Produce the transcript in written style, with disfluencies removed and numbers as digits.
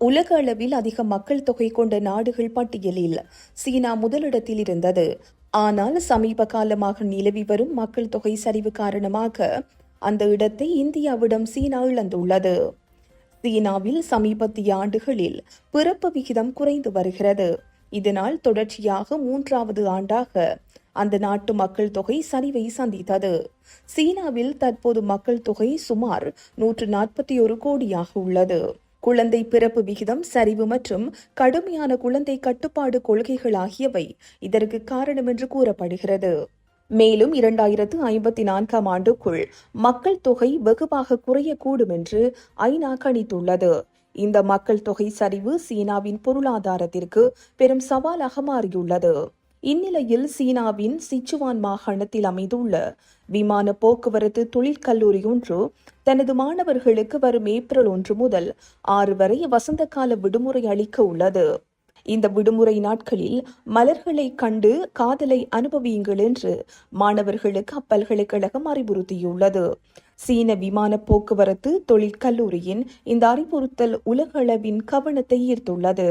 உலக அளவில் அதிக மக்கள் தொகை கொண்ட நாடுகள் பட்டியலில் சீனா முதலிடத்தில் இருந்தது. ஆனால் சமீப காலமாக நிலவி வரும் மக்கள் தொகை சரிவு காரணமாக அந்த இடத்தை இந்தியாவிடம் சீனா இழந்துள்ளது. சீனாவில் சமீபத்திய ஆண்டுகளில் பிறப்பு விகிதம் குறைந்து வருகிறது. இதனால் தொடர்ச்சியாக 3வது ஆண்டாக அந்த நாட்டு மக்கள் தொகை சரிவை சந்தித்தது. சீனாவில் தற்போது மக்கள் தொகை சுமார் 141 கோடியாக உள்ளது. குழந்தை பிறப்பு விகிதம் சரிவு மற்றும் கடுமையான குழந்தை கட்டுப்பாடு கொள்கைகள் ஆகியவை இதற்கு காரணம் என்று கூறப்படுகிறது. மேலும் 2054ஆம் ஆண்டுக்குள் மக்கள் தொகை வெகுவாக குறையக்கூடும் என்று ஐநா கணித்துள்ளது. இந்த மக்கள் தொகை சரிவு சீனாவின் பொருளாதாரத்திற்கு பெரும் சவாலாக மாறியுள்ளது. இந்நிலையில் சீனாவின் சிச்சுவான் மாகாணத்தில் அமைந்துள்ள விமான போக்குவரத்து தொழிற்கல்லூரி ஒன்று தனது மாணவர்களுக்கு வரும் ஏப்ரல் 1 முதல் 6 வரை வசந்தகால விடுமுறை அளிக்க உள்ளது. இந்த விடுமுறை நாட்களில் மலர்களை கண்டு காதலை அனுபவியுங்கள் என்று மாணவர்களுக்கு அப்பல்கலைக்கழகம் அறிவுறுத்தியுள்ளது. சீன விமான போக்குவரத்து தொழிற்கல்லூரியின் இந்த அறிவுறுத்தல் உலகளவின் கவனத்தை ஈர்த்துள்ளது.